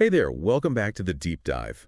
Hey there, welcome back to the Deep Dive.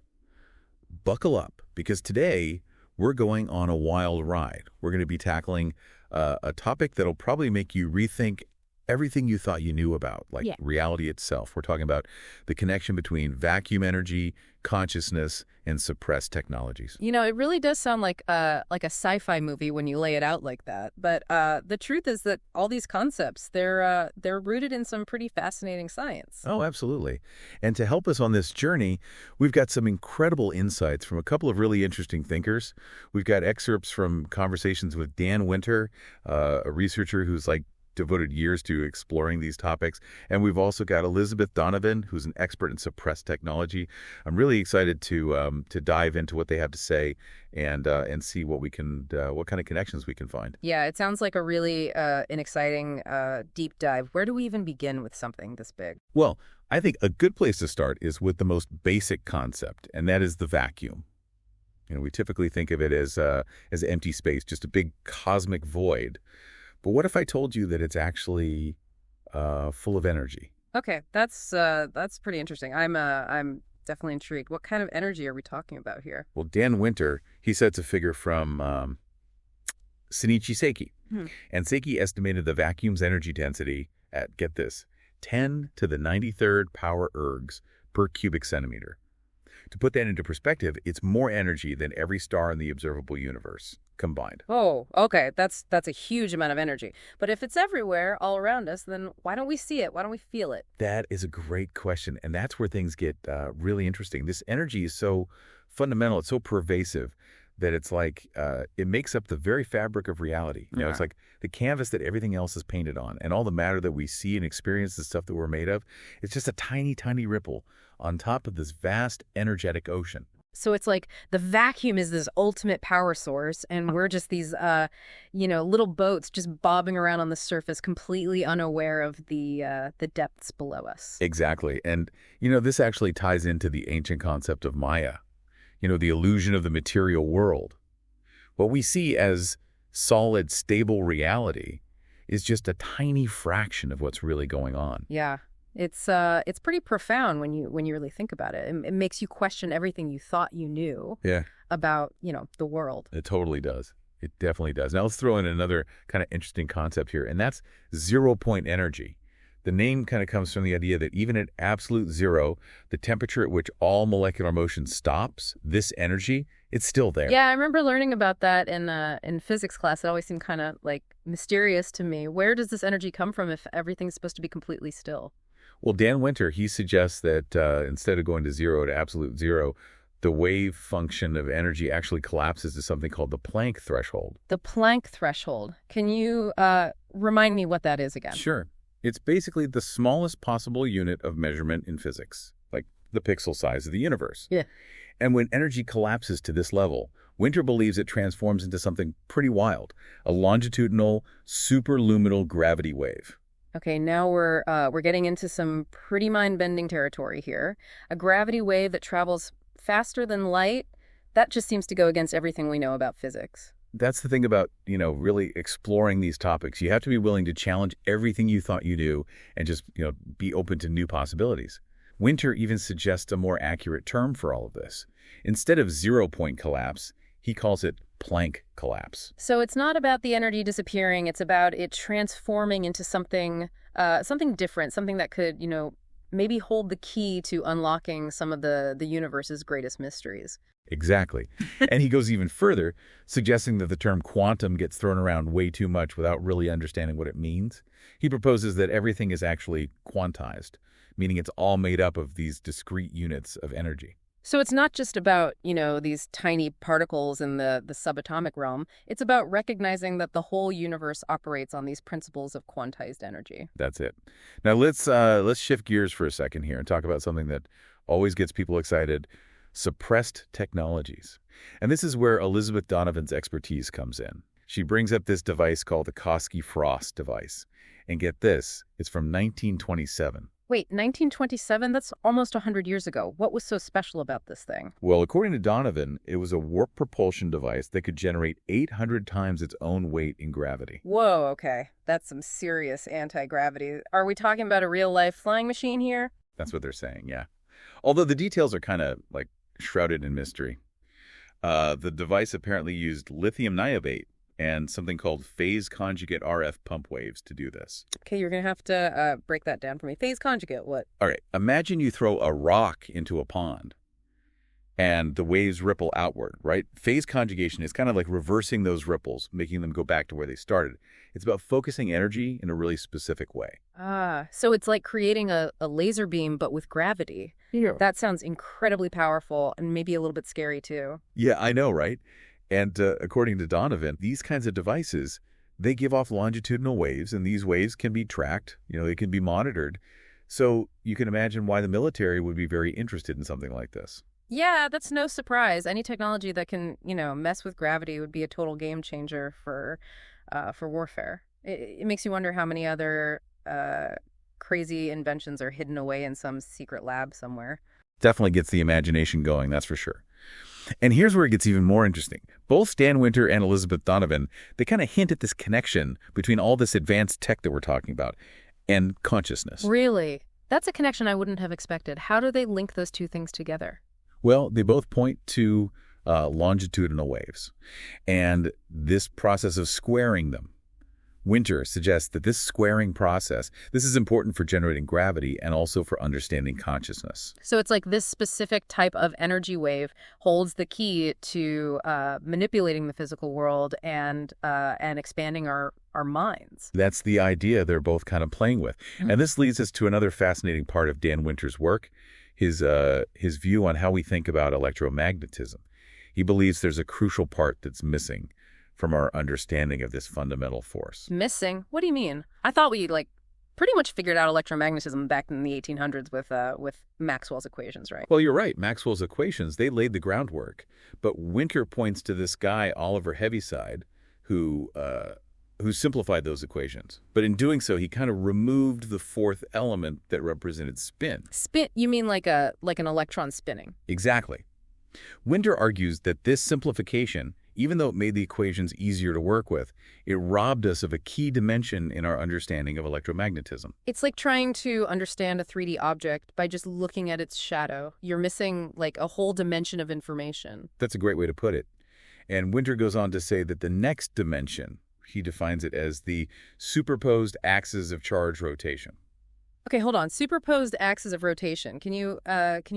Buckle up, because today we're going on a wild ride. We're going to be tackling a topic that'll probably make you rethink everything you thought you knew about, like Yeah. reality itself. We're talking about the connection between vacuum energy, consciousness, and suppressed technologies. It really does sound like a sci-fi movie when you lay it out like that. But the truth is that all these concepts, they're rooted in some pretty fascinating science. Oh, absolutely. And to help us on this journey, we've got some incredible insights from a couple of really interesting thinkers. We've got excerpts from conversations with Dan Winter, a researcher who's devoted years to exploring these topics. And we've also got Elizabeth Donovan, who's an expert in suppressed technology. I'm really excited to dive into what they have to say and see what what kind of connections we can find. Yeah, it sounds like a really an exciting deep dive. Where do we even begin with something this big? Well, I think a good place to start is with the most basic concept, and that is the vacuum. We typically think of it as empty space, just a big cosmic void. But what if I told you that it's actually full of energy? Okay, that's pretty interesting. I'm definitely intrigued. What kind of energy are we talking about here? Well, Dan Winter, he cites a figure from Shinichi Seiki. And Seiki estimated the vacuum's energy density at, get this, 10 to the 93rd power ergs per cubic centimeter. To put that into perspective, it's more energy than every star in the observable universe combined. Oh, okay. That's a huge amount of energy. But if it's everywhere, all around us, then why don't we see it? Why don't we feel it? That is a great question, and that's where things get really interesting. This energy is so fundamental, it's so pervasive that it's like it makes up the very fabric of reality. It's like the canvas that everything else is painted on, and all the matter that we see and experience, the stuff that we're made of, it's just a tiny, tiny ripple on top of this vast energetic ocean. So it's like the vacuum is this ultimate power source, and we're just these, little boats just bobbing around on the surface, completely unaware of the depths below us. Exactly. And, this actually ties into the ancient concept of Maya, the illusion of the material world. What we see as solid, stable reality is just a tiny fraction of what's really going on. Yeah, it's pretty profound when you really think about it. It makes you question everything you thought you knew Yeah, about the world. it totally does. It definitely does. Now let's throw in another kind of interesting concept here, and that's zero-point energy. The name kind of comes from the idea that even at absolute zero, the temperature at which all molecular motion stops, this energy, it's still there. Yeah, I remember learning about that in physics class. It always seemed kind of mysterious to me. Where does this energy come from if everything's supposed to be completely still? Well, Dan Winter, he suggests that instead of going to zero to absolute zero, the wave function of energy actually collapses to something called the Planck threshold. The Planck threshold. Can you remind me what that is again? Sure. It's basically the smallest possible unit of measurement in physics, like the pixel size of the universe. Yeah. And when energy collapses to this level, Winter believes it transforms into something pretty wild, a longitudinal, superluminal gravity wave. Okay, now we're getting into some pretty mind-bending territory here. A gravity wave that travels faster than light. That just seems to go against everything we know about physics. That's the thing about, really exploring these topics. You have to be willing to challenge everything you thought you knew and just, be open to new possibilities. Winter even suggests a more accurate term for all of this. Instead of zero-point collapse, he calls it Planck collapse. So it's not about the energy disappearing. It's about it transforming into something different, something that could, maybe hold the key to unlocking some of the universe's greatest mysteries. Exactly. And he goes even further, suggesting that the term quantum gets thrown around way too much without really understanding what it means. He proposes that everything is actually quantized, meaning it's all made up of these discrete units of energy. So it's not just about, these tiny particles in the subatomic realm. It's about recognizing that the whole universe operates on these principles of quantized energy. That's it. Now let's shift gears for a second here and talk about something that always gets people excited: suppressed technologies. And this is where Elizabeth Donovan's expertise comes in. She brings up this device called the Koski-Frost device. And get this, it's from 1927. Wait, 1927? That's almost 100 years ago. What was so special about this thing? Well, according to Donovan, it was a warp propulsion device that could generate 800 times its own weight in gravity. Whoa, okay. That's some serious anti-gravity. Are we talking about a real-life flying machine here? That's what they're saying, yeah. Although the details are kind of like shrouded in mystery. The device apparently used lithium niobate and something called phase conjugate RF pump waves to do this. Okay, you're going to have to break that down for me. Phase conjugate, what? All right, imagine you throw a rock into a pond and the waves ripple outward, right? Phase conjugation is kind of like reversing those ripples, making them go back to where they started. It's about focusing energy in a really specific way. Ah, so it's like creating a laser beam, but with gravity. Yeah. That sounds incredibly powerful and maybe a little bit scary, too. Yeah, I know, right? And according to Donovan, these kinds of devices, they give off longitudinal waves, and these waves can be tracked. They can be monitored. So you can imagine why the military would be very interested in something like this. Yeah, that's no surprise. Any technology that can, mess with gravity would be a total game changer for warfare. It makes you wonder how many other crazy inventions are hidden away in some secret lab somewhere. Definitely gets the imagination going, that's for sure. And here's where it gets even more interesting. Both Dan Winter and Elizabeth Donovan, they kind of hint at this connection between all this advanced tech that we're talking about and consciousness. Really? That's a connection I wouldn't have expected. How do they link those two things together? Well, they both point to longitudinal waves and this process of squaring them. Winter suggests that this squaring process, this is important for generating gravity and also for understanding consciousness. So it's like this specific type of energy wave holds the key to manipulating the physical world and expanding our minds. That's the idea they're both kind of playing with. And this leads us to another fascinating part of Dan Winter's work, his view on how we think about electromagnetism. He believes there's a crucial part that's missing from our understanding of this fundamental force. Missing? What do you mean? I thought we pretty much figured out electromagnetism back in the 1800s with Maxwell's equations, right? Well, you're right. Maxwell's equations, they laid the groundwork. But Winter points to this guy, Oliver Heaviside, who simplified those equations. But in doing so, he kind of removed the fourth element that represented spin. Spin? You mean like an electron spinning? Exactly. Winter argues that this simplification, even though it made the equations easier to work with, it robbed us of a key dimension in our understanding of electromagnetism. It's like trying to understand a 3D object by just looking at its shadow. You're missing like a whole dimension of information. That's a great way to put it. And Winter goes on to say that the next dimension, he defines it as the superposed axes of charge rotation. Okay, hold on. Superposed axes of rotation. Can you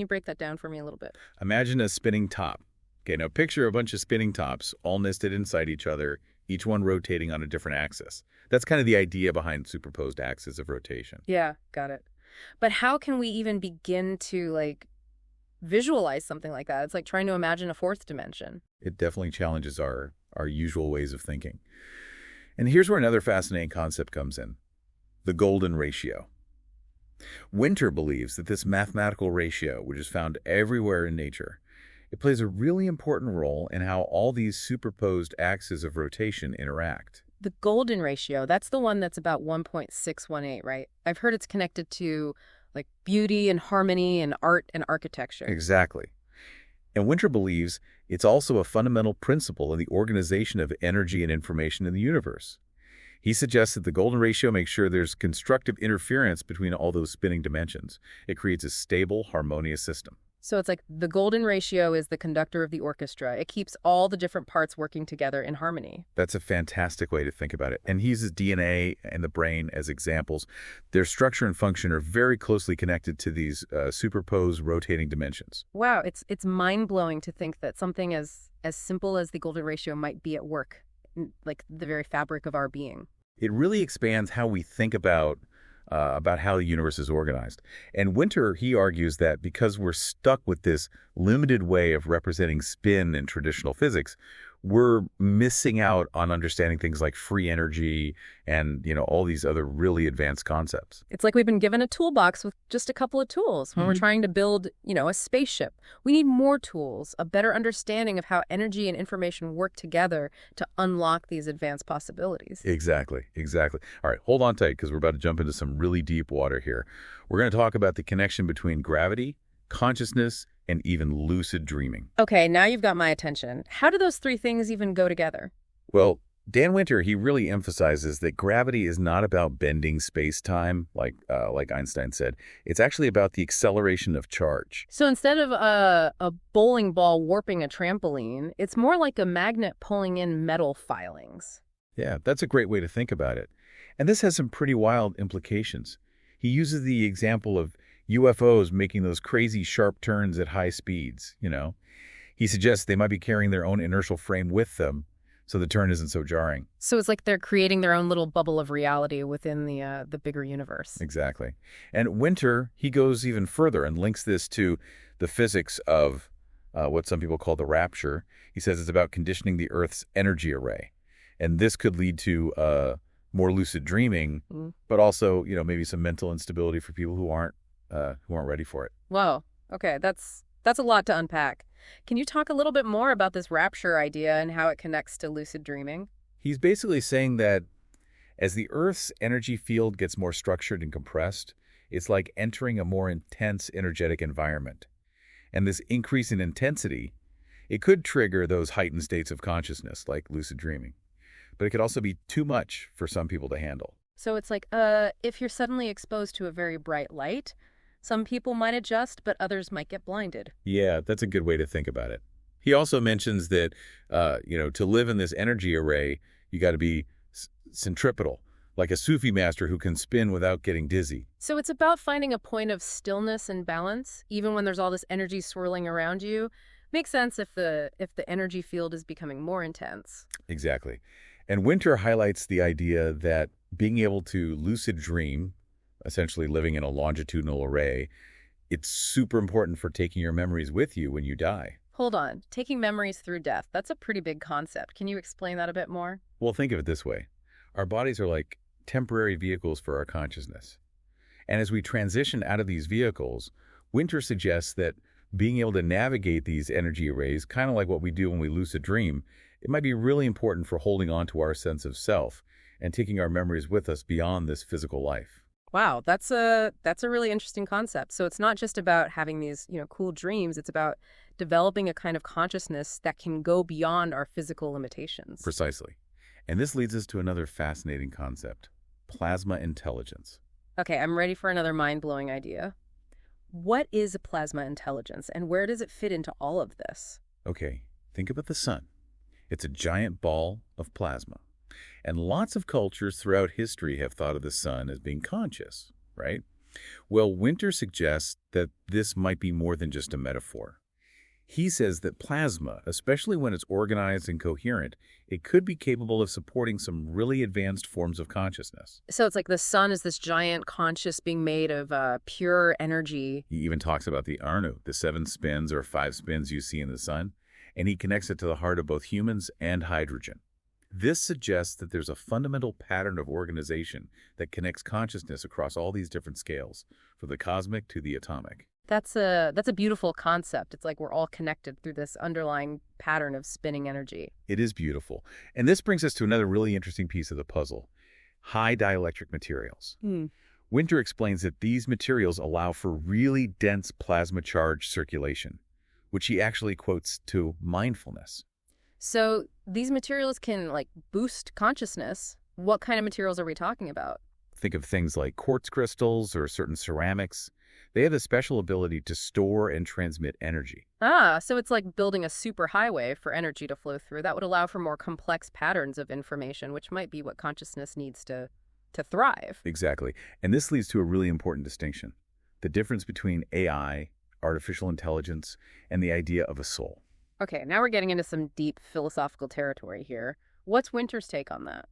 break that down for me a little bit? Imagine a spinning top. Okay, now picture a bunch of spinning tops all nested inside each other, each one rotating on a different axis. That's kind of the idea behind superposed axes of rotation. Yeah, got it. But how can we even begin to visualize something like that? It's like trying to imagine a fourth dimension. It definitely challenges our usual ways of thinking. And here's where another fascinating concept comes in: the golden ratio. Winter believes that this mathematical ratio, which is found everywhere in nature, it plays a really important role in how all these superposed axes of rotation interact. The golden ratio, that's the one that's about 1.618, right? I've heard it's connected to beauty and harmony and art and architecture. Exactly. And Winter believes it's also a fundamental principle in the organization of energy and information in the universe. He suggests that the golden ratio makes sure there's constructive interference between all those spinning dimensions. It creates a stable, harmonious system. So it's like the golden ratio is the conductor of the orchestra. It keeps all the different parts working together in harmony. That's a fantastic way to think about it. And he uses DNA and the brain as examples. Their structure and function are very closely connected to these superposed rotating dimensions. Wow, it's mind-blowing to think that something as simple as the golden ratio might be at work, like the very fabric of our being. It really expands how we think about how the universe is organized. And Winter, he argues that because we're stuck with this limited way of representing spin in traditional physics, we're missing out on understanding things like free energy and, all these other really advanced concepts. It's like we've been given a toolbox with just a couple of tools when we're trying to build, a spaceship. We need more tools, a better understanding of how energy and information work together to unlock these advanced possibilities. Exactly. All right, hold on tight because we're about to jump into some really deep water here. We're going to talk about the connection between gravity, consciousness, and even lucid dreaming. Okay, now you've got my attention. How do those three things even go together? Well, Dan Winter, he really emphasizes that gravity is not about bending space-time, like Einstein said. It's actually about the acceleration of charge. So instead of a bowling ball warping a trampoline, it's more like a magnet pulling in metal filings. Yeah, that's a great way to think about it. And this has some pretty wild implications. He uses the example of UFOs making those crazy sharp turns at high speeds. He suggests they might be carrying their own inertial frame with them, so the turn isn't so jarring. So it's like they're creating their own little bubble of reality within the bigger universe. Exactly. And Winter, he goes even further and links this to the physics of what some people call the rapture. He says it's about conditioning the Earth's energy array. And this could lead to more lucid dreaming, but also, maybe some mental instability for people who aren't ready for it. Whoa. Okay, that's a lot to unpack. Can you talk a little bit more about this rapture idea and how it connects to lucid dreaming? He's basically saying that as the Earth's energy field gets more structured and compressed, it's like entering a more intense energetic environment. And this increase in intensity, it could trigger those heightened states of consciousness, like lucid dreaming. But it could also be too much for some people to handle. So it's like, if you're suddenly exposed to a very bright light, some people might adjust, but others might get blinded. Yeah, that's a good way to think about it. He also mentions that, to live in this energy array, you got to be centripetal, like a Sufi master who can spin without getting dizzy. So it's about finding a point of stillness and balance, even when there's all this energy swirling around you. Makes sense if the energy field is becoming more intense. Exactly. And Winter highlights the idea that being able to lucid dream, essentially living in a longitudinal array, it's super important for taking your memories with you when you die. Hold on. Taking memories through death, that's a pretty big concept. Can you explain that a bit more? Well, think of it this way. Our bodies are like temporary vehicles for our consciousness. And as we transition out of these vehicles, Winter suggests that being able to navigate these energy arrays, kind of like what we do when we lucid dream, it might be really important for holding on to our sense of self and taking our memories with us beyond this physical life. Wow, that's a really interesting concept. So it's not just about having these, cool dreams. It's about developing a kind of consciousness that can go beyond our physical limitations. Precisely. And this leads us to another fascinating concept, plasma intelligence. Okay, I'm ready for another mind-blowing idea. What is a plasma intelligence, and where does it fit into all of this? Okay, think about the sun. It's a giant ball of plasma. And lots of cultures throughout history have thought of the sun as being conscious, right? Well, Winter suggests that this might be more than just a metaphor. He says that plasma, especially when it's organized and coherent, it could be capable of supporting some really advanced forms of consciousness. So it's like the sun is this giant conscious being made of pure energy. He even talks about the Anu, the 7 spins or 5 spins you see in the sun, and he connects it to the heart of both humans and hydrogen. This suggests that there's a fundamental pattern of organization that connects consciousness across all these different scales, from the cosmic to the atomic. That's a beautiful concept. It's like we're all connected through this underlying pattern of spinning energy. It is beautiful. And this brings us to another really interesting piece of the puzzle, high dielectric materials. Winter explains that these materials allow for really dense plasma charge circulation, which he actually quotes to mindfulness. So these materials can, boost consciousness. What kind of materials are we talking about? Think of things like quartz crystals or certain ceramics. They have the special ability to store and transmit energy. So it's like building a superhighway for energy to flow through. That would allow for more complex patterns of information, which might be what consciousness needs to thrive. Exactly. And this leads to a really important distinction, the difference between AI, artificial intelligence, and the idea of a soul. Okay, now we're getting into some deep philosophical territory here. What's Winter's take on that?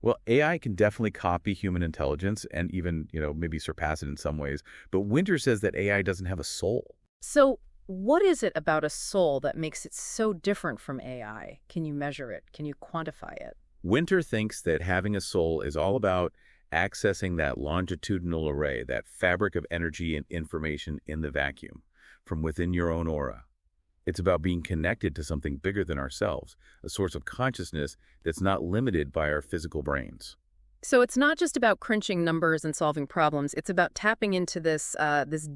Well, AI can definitely copy human intelligence and even, maybe surpass it in some ways. But Winter says that AI doesn't have a soul. So what is it about a soul that makes it so different from AI? Can you measure it? Can you quantify it? Winter thinks that having a soul is all about accessing that longitudinal array, that fabric of energy and information in the vacuum, from within your own aura. It's about being connected to something bigger than ourselves, a source of consciousness that's not limited by our physical brains. So it's not just about crunching numbers and solving problems. It's about tapping into this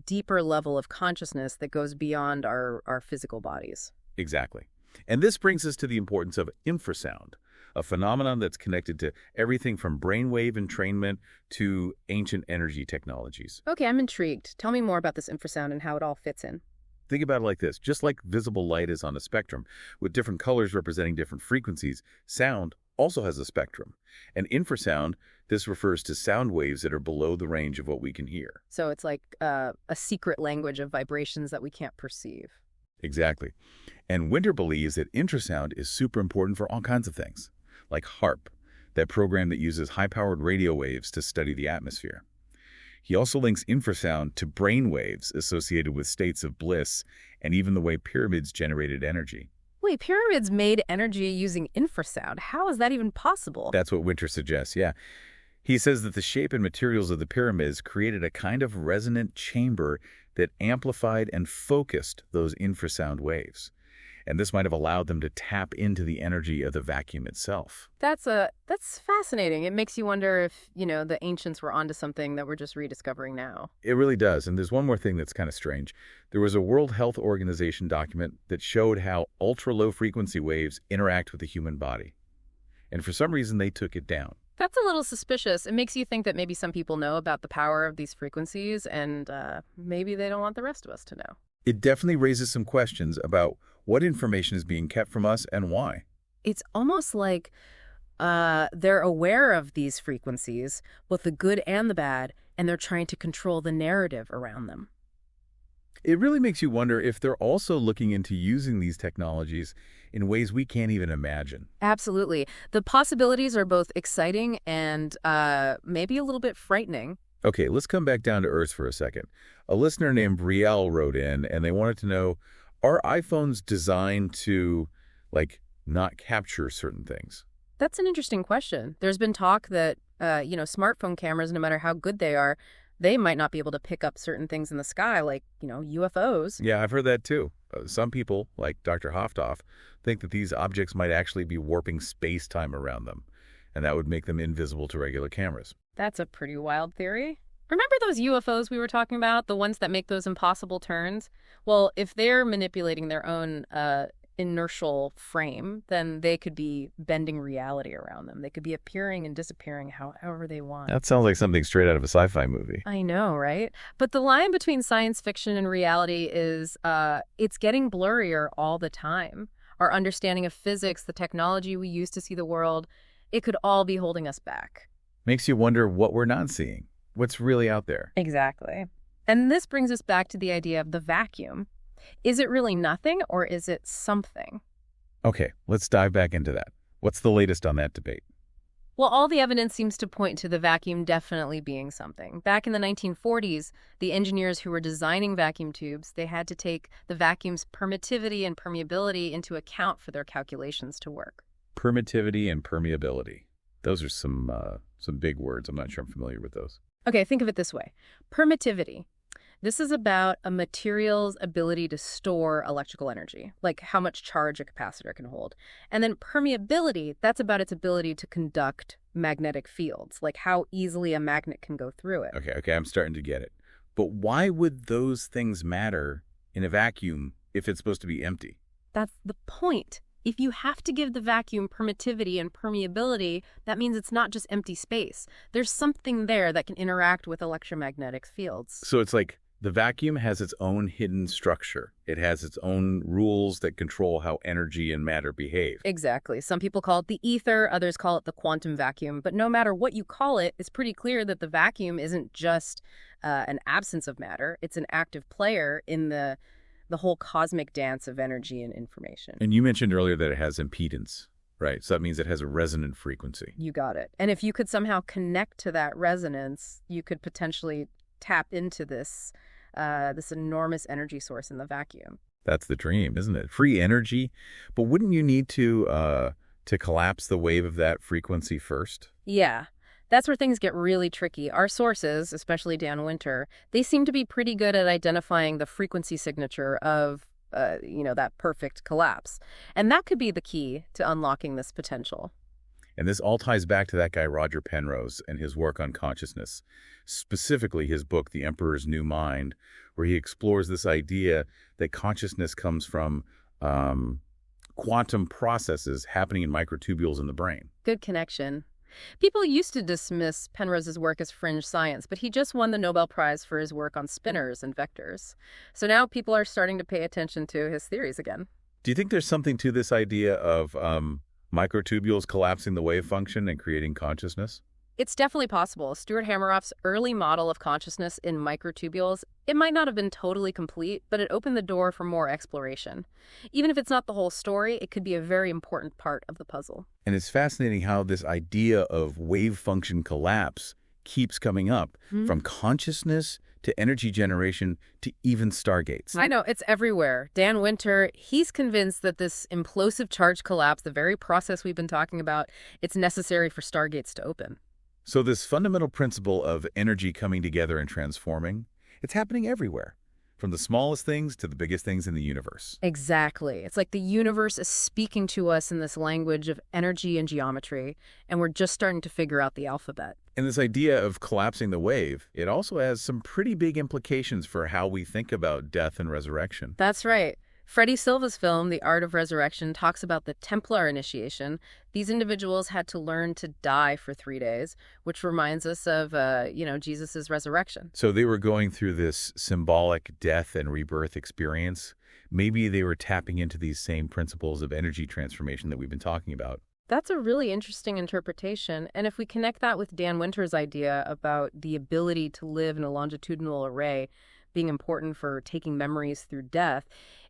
deeper level of consciousness that goes beyond our physical bodies. Exactly. And this brings us to the importance of infrasound, a phenomenon that's connected to everything from brainwave entrainment to ancient energy technologies. Okay, I'm intrigued. Tell me more about this infrasound and how it all fits in. Think about it like this. Just like visible light is on a spectrum, with different colors representing different frequencies, sound also has a spectrum. And infrasound, this refers to sound waves that are below the range of what we can hear. So it's like a secret language of vibrations that we can't perceive. Exactly. And Winter believes that infrasound is super important for all kinds of things, like HARP, that program that uses high-powered radio waves to study the atmosphere. He also links infrasound to brain waves associated with states of bliss and even the way pyramids generated energy. Wait, pyramids made energy using infrasound. How is that even possible? That's what Winter suggests, yeah. He says that the shape and materials of the pyramids created a kind of resonant chamber that amplified and focused those infrasound waves. And this might have allowed them to tap into the energy of the vacuum itself. That's fascinating. It makes you wonder if, the ancients were onto something that we're just rediscovering now. It really does. And there's one more thing that's kind of strange. There was a World Health Organization document that showed how ultra-low frequency waves interact with the human body. And for some reason, they took it down. That's a little suspicious. It makes you think that maybe some people know about the power of these frequencies, and maybe they don't want the rest of us to know. It definitely raises some questions about what information is being kept from us and why. It's almost like they're aware of these frequencies, both the good and the bad, and they're trying to control the narrative around them. It really makes you wonder if they're also looking into using these technologies in ways we can't even imagine. Absolutely. The possibilities are both exciting and maybe a little bit frightening. Okay, let's come back down to Earth for a second. A listener named Brielle wrote in, and they wanted to know, are iPhones designed to, not capture certain things? That's an interesting question. There's been talk that, smartphone cameras, no matter how good they are, they might not be able to pick up certain things in the sky, like, UFOs. Yeah, I've heard that too. Some people, like Dr. Hoftoff, think that these objects might actually be warping space-time around them, and that would make them invisible to regular cameras. That's a pretty wild theory. Remember those UFOs we were talking about, the ones that make those impossible turns? Well, if they're manipulating their own inertial frame, then they could be bending reality around them. They could be appearing and disappearing however they want. That sounds like something straight out of a sci-fi movie. I know, right? But the line between science fiction and reality is, it's getting blurrier all the time. Our understanding of physics, the technology we use to see the world, it could all be holding us back. Makes you wonder what we're not seeing, what's really out there. Exactly. And this brings us back to the idea of the vacuum. Is it really nothing, or is it something? Okay, let's dive back into that. What's the latest on that debate? Well, all the evidence seems to point to the vacuum definitely being something. Back in the 1940s, the engineers who were designing vacuum tubes, they had to take the vacuum's permittivity and permeability into account for their calculations to work. Permittivity and permeability. Those are some big words. I'm not sure I'm familiar with those. Okay, think of it this way. Permittivity. This is about a material's ability to store electrical energy, like how much charge a capacitor can hold. And then permeability, that's about its ability to conduct magnetic fields, like how easily a magnet can go through it. Okay, I'm starting to get it. But why would those things matter in a vacuum if it's supposed to be empty? That's the point. If you have to give the vacuum permittivity and permeability, that means it's not just empty space. There's something there that can interact with electromagnetic fields. So it's like the vacuum has its own hidden structure. It has its own rules that control how energy and matter behave. Exactly. Some people call it the ether, others call it the quantum vacuum. But no matter what you call it, it's pretty clear that the vacuum isn't just an absence of matter. It's an active player in the whole cosmic dance of energy and information. And you mentioned earlier that it has impedance, right? So that means it has a resonant frequency. You got it. And if you could somehow connect to that resonance, you could potentially tap into this enormous energy source in the vacuum. That's the dream, isn't it? Free energy. But wouldn't you need to collapse the wave of that frequency first? Yeah. That's where things get really tricky. Our sources, especially Dan Winter, they seem to be pretty good at identifying the frequency signature of, that perfect collapse. And that could be the key to unlocking this potential. And this all ties back to that guy Roger Penrose and his work on consciousness, specifically his book, The Emperor's New Mind, where he explores this idea that consciousness comes from quantum processes happening in microtubules in the brain. Good connection. People used to dismiss Penrose's work as fringe science, but he just won the Nobel Prize for his work on spinors and vectors. So now people are starting to pay attention to his theories again. Do you think there's something to this idea of microtubules collapsing the wave function and creating consciousness? It's definitely possible. Stuart Hameroff's early model of consciousness in microtubules, it might not have been totally complete, but it opened the door for more exploration. Even if it's not the whole story, it could be a very important part of the puzzle. And it's fascinating how this idea of wave function collapse keeps coming up, from consciousness to energy generation to even stargates. I know, it's everywhere. Dan Winter, he's convinced that this implosive charge collapse, the very process we've been talking about, it's necessary for stargates to open. So this fundamental principle of energy coming together and transforming, it's happening everywhere, from the smallest things to the biggest things in the universe. Exactly. It's like the universe is speaking to us in this language of energy and geometry, and we're just starting to figure out the alphabet. And this idea of collapsing the wave, it also has some pretty big implications for how we think about death and resurrection. That's right. Freddie Silva's film, The Art of Resurrection, talks about the Templar initiation. These individuals had to learn to die for 3 days, which reminds us of, Jesus' resurrection. So they were going through this symbolic death and rebirth experience. Maybe they were tapping into these same principles of energy transformation that we've been talking about. That's a really interesting interpretation. And if we connect that with Dan Winter's idea about the ability to live in a longitudinal array being important for taking memories through death,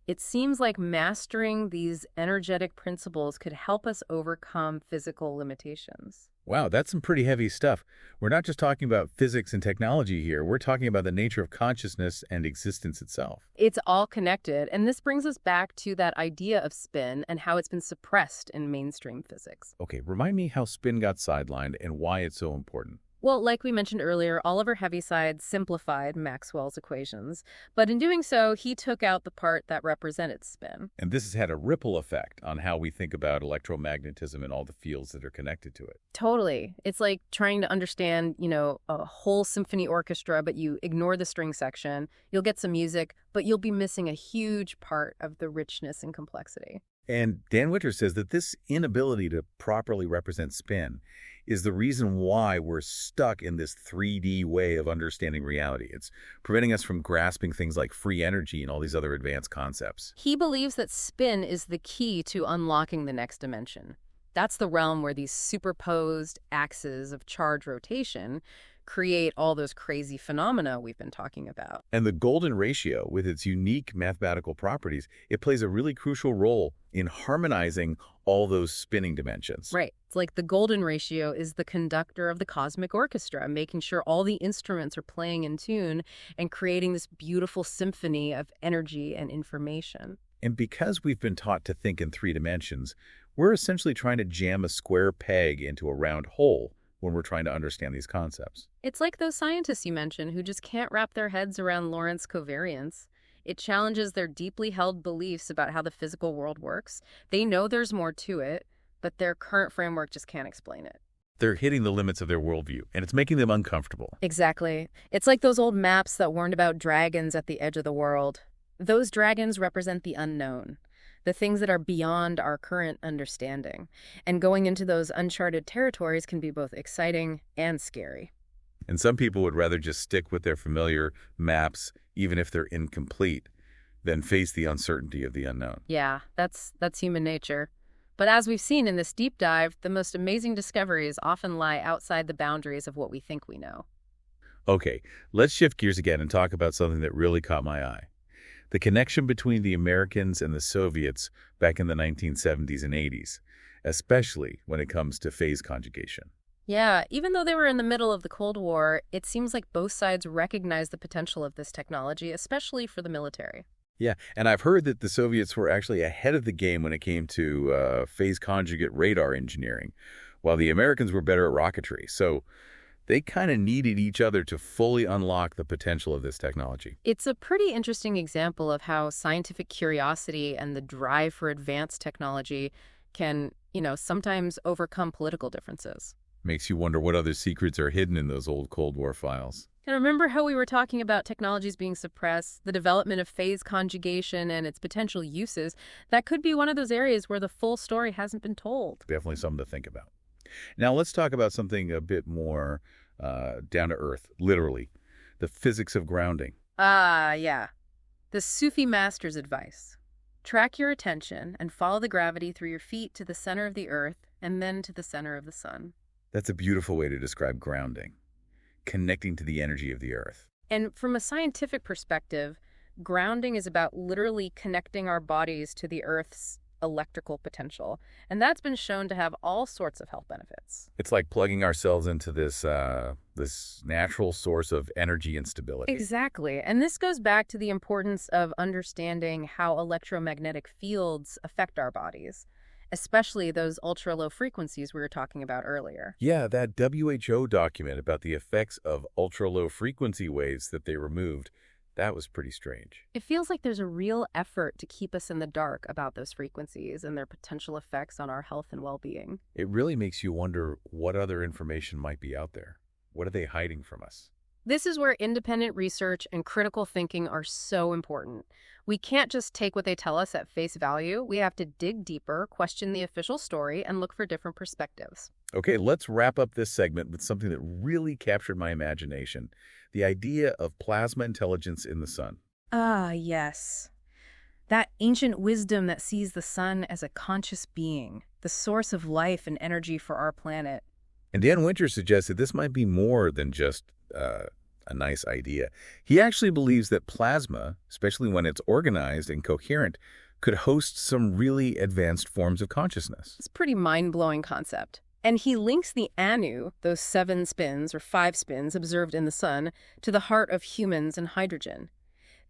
it seems like mastering these energetic principles could help us overcome physical limitations. Wow, that's some pretty heavy stuff. We're not just talking about physics and technology here. We're talking about the nature of consciousness and existence itself. It's all connected, and this brings us back to that idea of spin and how it's been suppressed in mainstream physics. Okay, remind me how spin got sidelined and why it's so important. Well, like we mentioned earlier, Oliver Heaviside simplified Maxwell's equations, but in doing so, he took out the part that represented spin. And this has had a ripple effect on how we think about electromagnetism and all the fields that are connected to it. Totally. It's like trying to understand, a whole symphony orchestra, but you ignore the string section. You'll get some music, but you'll be missing a huge part of the richness and complexity. And Dan Winter says that this inability to properly represent spin is the reason why we're stuck in this 3D way of understanding reality. It's preventing us from grasping things like free energy and all these other advanced concepts. He believes that spin is the key to unlocking the next dimension. That's the realm where these superposed axes of charge rotation create all those crazy phenomena we've been talking about. And the golden ratio, with its unique mathematical properties, it plays a really crucial role in harmonizing all those spinning dimensions. Right. It's like the golden ratio is the conductor of the cosmic orchestra, making sure all the instruments are playing in tune and creating this beautiful symphony of energy and information. And because we've been taught to think in 3 dimensions, we're essentially trying to jam a square peg into a round hole when we're trying to understand these concepts. It's like those scientists you mentioned who just can't wrap their heads around Lorentz covariance. It challenges their deeply held beliefs about how the physical world works. They know there's more to it, but their current framework just can't explain it. They're hitting the limits of their worldview, and it's making them uncomfortable. Exactly. It's like those old maps that warned about dragons at the edge of the world. Those dragons represent the unknown, the things that are beyond our current understanding. And going into those uncharted territories can be both exciting and scary. And some people would rather just stick with their familiar maps, even if they're incomplete, than face the uncertainty of the unknown. Yeah, that's human nature. But as we've seen in this deep dive, the most amazing discoveries often lie outside the boundaries of what we think we know. Okay, let's shift gears again and talk about something that really caught my eye. The connection between the Americans and the Soviets back in the 1970s and 80s, especially when it comes to phase conjugation. Yeah, even though they were in the middle of the Cold War, it seems like both sides recognize the potential of this technology, especially for the military. Yeah, and I've heard that the Soviets were actually ahead of the game when it came to phase conjugate radar engineering, while the Americans were better at rocketry. So they kind of needed each other to fully unlock the potential of this technology. It's a pretty interesting example of how scientific curiosity and the drive for advanced technology can, sometimes overcome political differences. Makes you wonder what other secrets are hidden in those old Cold War files. And remember how we were talking about technologies being suppressed, the development of phase conjugation and its potential uses? That could be one of those areas where the full story hasn't been told. Definitely something to think about. Now let's talk about something a bit more down to earth, literally, the physics of grounding. Ah, yeah. The Sufi master's advice. Track your attention and follow the gravity through your feet to the center of the earth and then to the center of the sun. That's a beautiful way to describe grounding, connecting to the energy of the earth. And from a scientific perspective, grounding is about literally connecting our bodies to the earth's electrical potential. And that's been shown to have all sorts of health benefits. It's like plugging ourselves into this natural source of energy and stability. Exactly. And this goes back to the importance of understanding how electromagnetic fields affect our bodies, especially those ultra-low frequencies we were talking about earlier. Yeah, that WHO document about the effects of ultra-low frequency waves that they removed, that was pretty strange. It feels like there's a real effort to keep us in the dark about those frequencies and their potential effects on our health and well-being. It really makes you wonder what other information might be out there. What are they hiding from us? This is where independent research and critical thinking are so important. We can't just take what they tell us at face value. We have to dig deeper, question the official story, and look for different perspectives. Okay, let's wrap up this segment with something that really captured my imagination. The idea of plasma intelligence in the sun. Ah, yes. That ancient wisdom that sees the sun as a conscious being, the source of life and energy for our planet. And Dan Winter suggested this might be more than just a nice idea. He actually believes that plasma, especially when it's organized and coherent, could host some really advanced forms of consciousness. It's a pretty mind-blowing concept. And he links the Anu, those 7 spins or 5 spins observed in the sun, to the heart of humans and hydrogen.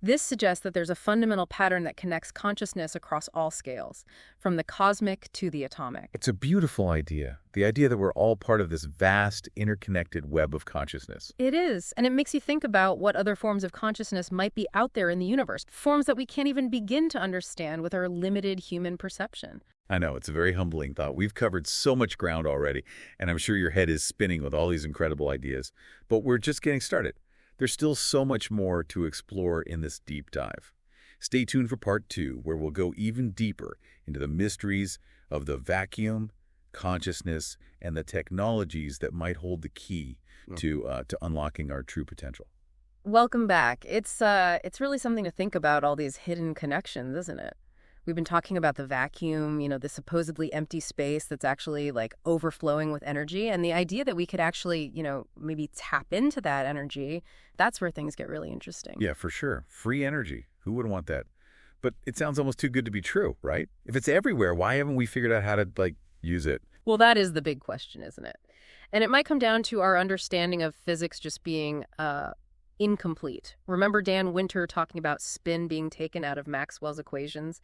This suggests that there's a fundamental pattern that connects consciousness across all scales, from the cosmic to the atomic. It's a beautiful idea. The idea that we're all part of this vast, interconnected web of consciousness. It is, and it makes you think about what other forms of consciousness might be out there in the universe, forms that we can't even begin to understand with our limited human perception. I know, it's a very humbling thought. We've covered so much ground already, and I'm sure your head is spinning with all these incredible ideas. But we're just getting started. There's still so much more to explore in this deep dive. Stay tuned for part 2, where we'll go even deeper into the mysteries of the vacuum, consciousness, and the technologies that might hold the key to unlocking our true potential. Welcome back. It's really something to think about, all these hidden connections, isn't it? We've been talking about the vacuum, the supposedly empty space that's actually like overflowing with energy. And the idea that we could actually, maybe tap into that energy, that's where things get really interesting. Yeah, for sure. Free energy. Who wouldn't want that? But it sounds almost too good to be true, right? If it's everywhere, why haven't we figured out how to, use it? Well, that is the big question, isn't it? And it might come down to our understanding of physics just being incomplete. Remember Dan Winter talking about spin being taken out of Maxwell's equations?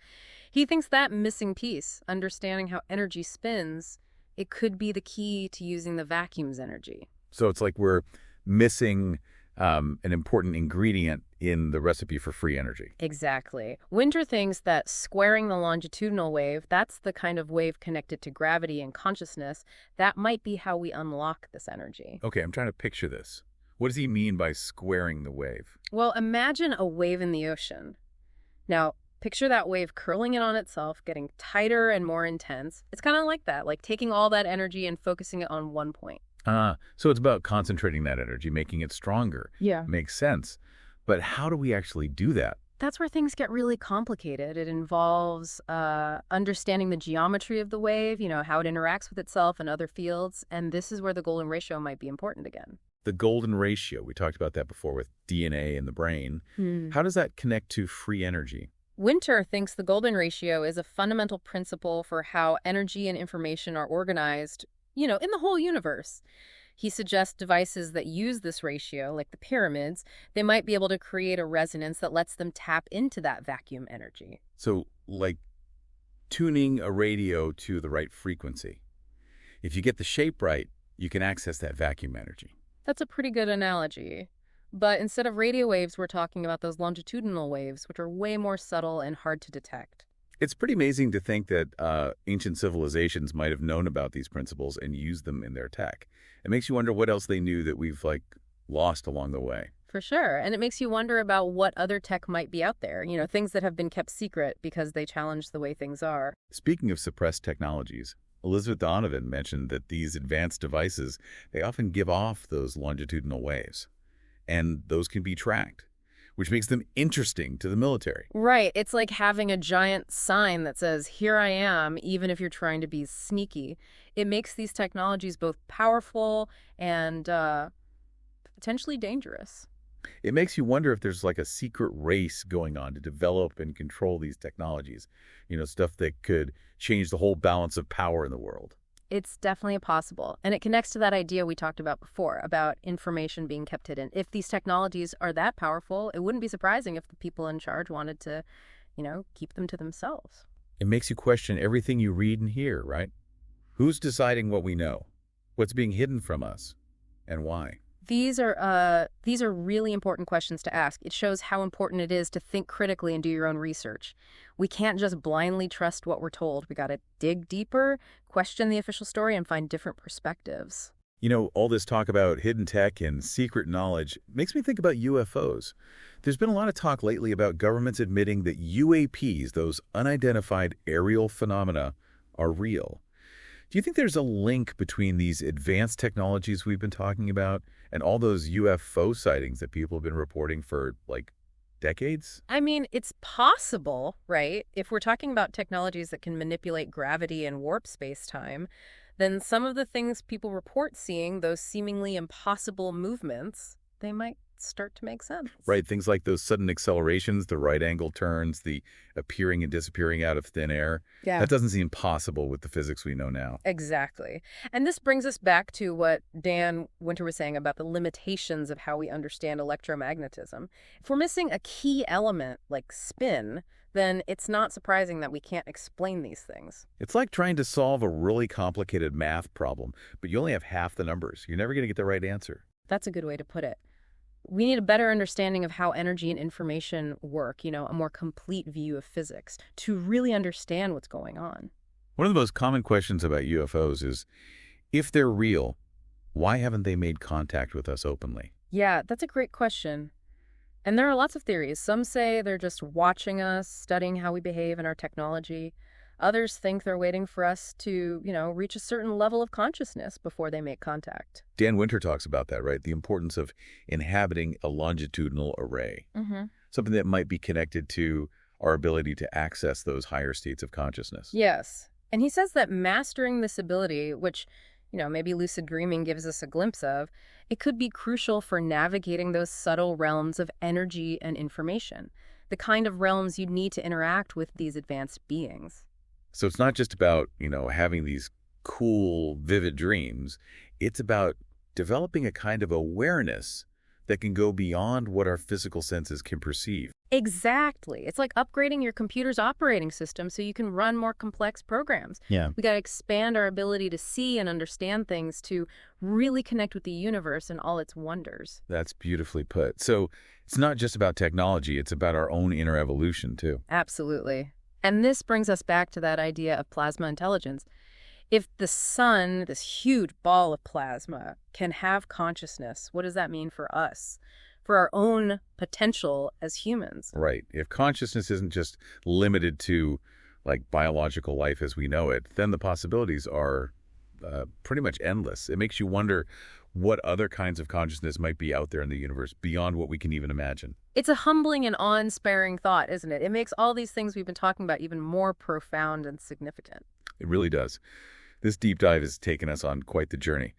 He thinks that missing piece, understanding how energy spins, it could be the key to using the vacuum's energy. So it's like we're missing an important ingredient in the recipe for free energy. Exactly. Winter thinks that squaring the longitudinal wave, that's the kind of wave connected to gravity and consciousness, that might be how we unlock this energy. Okay, I'm trying to picture this. What does he mean by squaring the wave? Well, imagine a wave in the ocean. Now, picture that wave curling in on itself, getting tighter and more intense. It's kind of like that, like taking all that energy and focusing it on one point. So it's about concentrating that energy, making it stronger. Yeah. Makes sense. But how do we actually do that? That's where things get really complicated. It involves understanding the geometry of the wave, how it interacts with itself and other fields. And this is where the golden ratio might be important again. The golden ratio, we talked about that before with DNA in the brain. How does that connect to free energy? Winter thinks the golden ratio is a fundamental principle for how energy and information are organized, in the whole universe. He suggests devices that use this ratio, like the pyramids, they might be able to create a resonance that lets them tap into that vacuum energy. So, like tuning a radio to the right frequency. If you get the shape right, you can access that vacuum energy. That's a pretty good analogy. But instead of radio waves, we're talking about those longitudinal waves, which are way more subtle and hard to detect. It's pretty amazing to think that ancient civilizations might have known about these principles and used them in their tech. It makes you wonder what else they knew that we've lost along the way. For sure. And it makes you wonder about what other tech might be out there, things that have been kept secret because they challenge the way things are. Speaking of suppressed technologies, Elizabeth Donovan mentioned that these advanced devices, they often give off those longitudinal waves, and those can be tracked, which makes them interesting to the military. Right. It's like having a giant sign that says, "Here I am," even if you're trying to be sneaky. It makes these technologies both powerful and potentially dangerous. It makes you wonder if there's like a secret race going on to develop and control these technologies, stuff that could change the whole balance of power in the world. It's definitely possible. And it connects to that idea we talked about before, about information being kept hidden. If these technologies are that powerful, it wouldn't be surprising if the people in charge wanted to, keep them to themselves. It makes you question everything you read and hear, right? Who's deciding what we know? What's being hidden from us? And why? These are really important questions to ask. It shows how important it is to think critically and do your own research. We can't just blindly trust what we're told. We got to dig deeper, question the official story, and find different perspectives. All this talk about hidden tech and secret knowledge makes me think about UFOs. There's been a lot of talk lately about governments admitting that UAPs, those unidentified aerial phenomena, are real. Do you think there's a link between these advanced technologies we've been talking about and all those UFO sightings that people have been reporting for, decades? I mean, it's possible, right? If we're talking about technologies that can manipulate gravity and warp space-time, then some of the things people report seeing, those seemingly impossible movements, they might start to make sense. Right, things like those sudden accelerations, the right-angle turns, the appearing and disappearing out of thin air. Yeah. That doesn't seem possible with the physics we know now. Exactly. And this brings us back to what Dan Winter was saying about the limitations of how we understand electromagnetism. If we're missing a key element like spin, then it's not surprising that we can't explain these things. It's like trying to solve a really complicated math problem, but you only have half the numbers. You're never going to get the right answer. That's a good way to put it. We need a better understanding of how energy and information work, a more complete view of physics to really understand what's going on. One of the most common questions about UFOs is, if they're real, why haven't they made contact with us openly? Yeah, that's a great question. And there are lots of theories. Some say they're just watching us, studying how we behave and our technology. Others think they're waiting for us to, reach a certain level of consciousness before they make contact. Dan Winter talks about that, right? The importance of inhabiting a longitudinal array. Mm-hmm. Something that might be connected to our ability to access those higher states of consciousness. Yes. And he says that mastering this ability, which, maybe lucid dreaming gives us a glimpse of, it could be crucial for navigating those subtle realms of energy and information, the kind of realms you'd need to interact with these advanced beings. So it's not just about, having these cool, vivid dreams. It's about developing a kind of awareness that can go beyond what our physical senses can perceive. Exactly. It's like upgrading your computer's operating system so you can run more complex programs. Yeah. We got to expand our ability to see and understand things to really connect with the universe and all its wonders. That's beautifully put. So it's not just about technology. It's about our own inner evolution, too. Absolutely. And this brings us back to that idea of plasma intelligence. If the sun, this huge ball of plasma, can have consciousness, what does that mean for us? For our own potential as humans? Right. If consciousness isn't just limited to, biological life as we know it, then the possibilities are pretty much endless. It makes you wonder what other kinds of consciousness might be out there in the universe beyond what we can even imagine. It's a humbling and awe-inspiring thought, isn't it? It makes all these things we've been talking about even more profound and significant. It really does. This deep dive has taken us on quite the journey,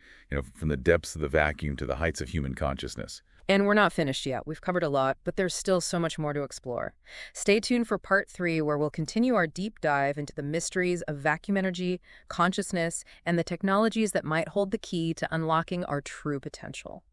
from the depths of the vacuum to the heights of human consciousness. And we're not finished yet. We've covered a lot, but there's still so much more to explore. Stay tuned for part 3, where we'll continue our deep dive into the mysteries of vacuum energy, consciousness, and the technologies that might hold the key to unlocking our true potential.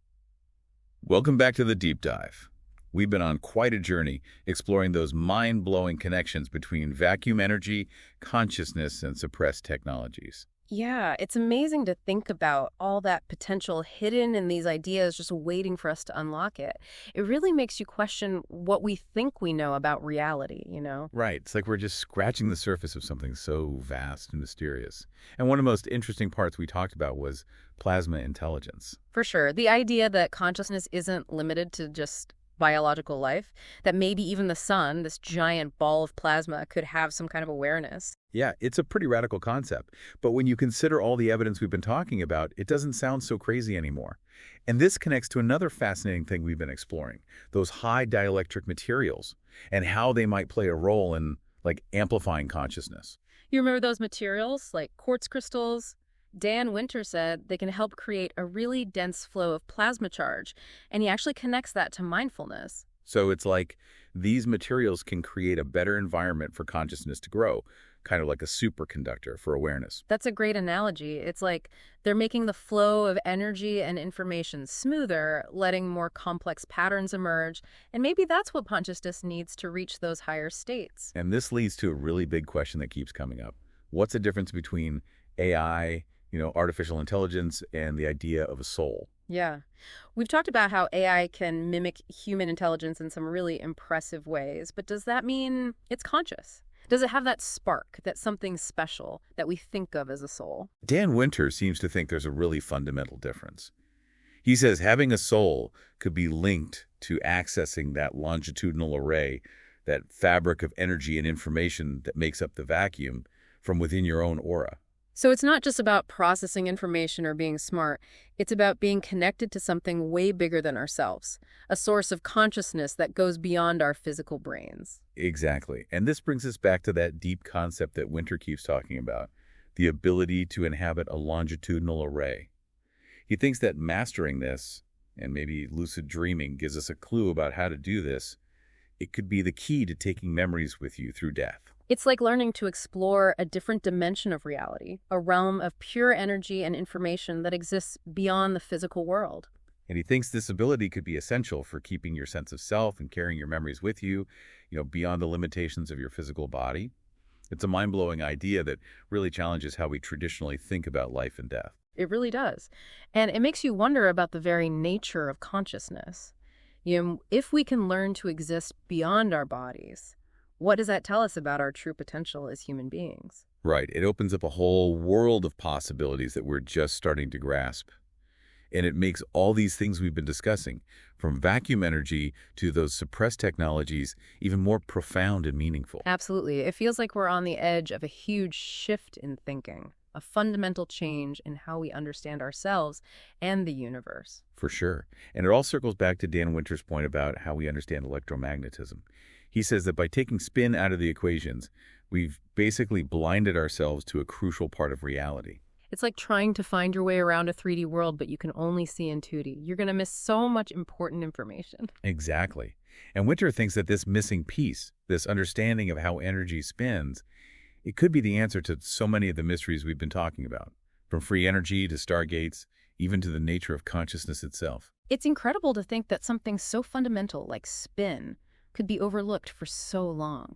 Welcome back to the deep dive. We've been on quite a journey exploring those mind-blowing connections between vacuum energy, consciousness, and suppressed technologies. Yeah, it's amazing to think about all that potential hidden in these ideas just waiting for us to unlock it. It really makes you question what we think we know about reality, you know? Right. It's like we're just scratching the surface of something so vast and mysterious. And one of the most interesting parts we talked about was plasma intelligence. For sure. The idea that consciousness isn't limited to just biological life, that maybe even the sun, this giant ball of plasma, could have some kind of awareness. Yeah, it's a pretty radical concept. But when you consider all the evidence we've been talking about, it doesn't sound so crazy anymore. And this connects to another fascinating thing we've been exploring, those high dielectric materials and how they might play a role in, like, amplifying consciousness. You remember those materials, like quartz crystals? Dan Winter said they can help create a really dense flow of plasma charge, and he actually connects that to mindfulness. So it's like these materials can create a better environment for consciousness to grow, kind of like a superconductor for awareness. That's a great analogy. It's like they're making the flow of energy and information smoother, letting more complex patterns emerge, and maybe that's what consciousness needs to reach those higher states. And this leads to a really big question that keeps coming up. What's the difference between AI, artificial intelligence, and the idea of a soul? Yeah. We've talked about how AI can mimic human intelligence in some really impressive ways, but does that mean it's conscious? Does it have that spark, that something special that we think of as a soul? Dan Winter seems to think there's a really fundamental difference. He says having a soul could be linked to accessing that longitudinal array, that fabric of energy and information that makes up the vacuum from within your own aura. So it's not just about processing information or being smart. It's about being connected to something way bigger than ourselves, a source of consciousness that goes beyond our physical brains. Exactly. And this brings us back to that deep concept that Winter keeps talking about, the ability to inhabit a longitudinal array. He thinks that mastering this, and maybe lucid dreaming gives us a clue about how to do this. It could be the key to taking memories with you through death. It's like learning to explore a different dimension of reality, a realm of pure energy and information that exists beyond the physical world. And he thinks this ability could be essential for keeping your sense of self and carrying your memories with you, beyond the limitations of your physical body. It's a mind-blowing idea that really challenges how we traditionally think about life and death. It really does. And it makes you wonder about the very nature of consciousness. If we can learn to exist beyond our bodies, what does that tell us about our true potential as human beings? Right. It opens up a whole world of possibilities that we're just starting to grasp. And it makes all these things we've been discussing, from vacuum energy to those suppressed technologies, even more profound and meaningful. Absolutely. It feels like we're on the edge of a huge shift in thinking, a fundamental change in how we understand ourselves and the universe. For sure. And it all circles back to Dan Winter's point about how we understand electromagnetism. He says that by taking spin out of the equations, we've basically blinded ourselves to a crucial part of reality. It's like trying to find your way around a 3D world, but you can only see in 2D. You're going to miss so much important information. Exactly. And Winter thinks that this missing piece, this understanding of how energy spins, it could be the answer to so many of the mysteries we've been talking about, from free energy to stargates, even to the nature of consciousness itself. It's incredible to think that something so fundamental like spin could be overlooked for so long.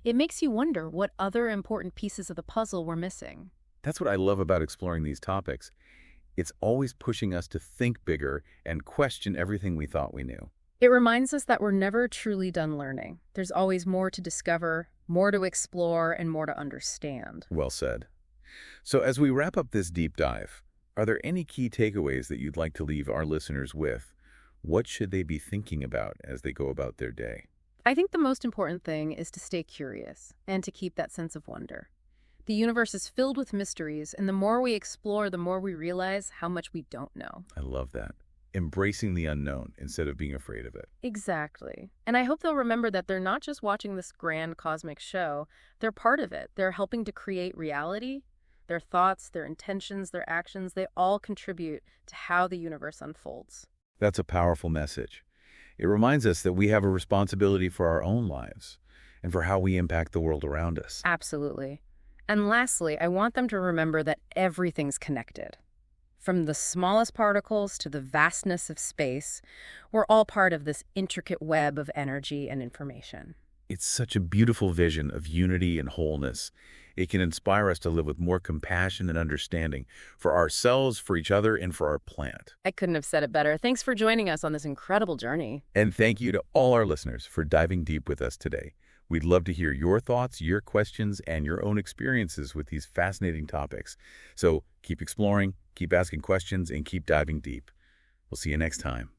It makes you wonder what other important pieces of the puzzle we're missing. That's what I love about exploring these topics. It's always pushing us to think bigger and question everything we thought we knew. It reminds us that we're never truly done learning. There's always more to discover, more to explore, and more to understand. Well said. So as we wrap up this deep dive, are there any key takeaways that you'd like to leave our listeners with? What should they be thinking about as they go about their day? I think the most important thing is to stay curious and to keep that sense of wonder. The universe is filled with mysteries, and the more we explore, the more we realize how much we don't know. I love that. Embracing the unknown instead of being afraid of it. Exactly. And I hope they'll remember that they're not just watching this grand cosmic show, they're part of it. They're helping to create reality. Their thoughts, their intentions, their actions, they all contribute to how the universe unfolds. That's a powerful message. It reminds us that we have a responsibility for our own lives and for how we impact the world around us. Absolutely. And lastly, I want them to remember that everything's connected. From the smallest particles to the vastness of space, we're all part of this intricate web of energy and information. It's such a beautiful vision of unity and wholeness. It can inspire us to live with more compassion and understanding for ourselves, for each other, and for our planet. I couldn't have said it better. Thanks for joining us on this incredible journey. And thank you to all our listeners for diving deep with us today. We'd love to hear your thoughts, your questions, and your own experiences with these fascinating topics. So keep exploring, keep asking questions, and keep diving deep. We'll see you next time.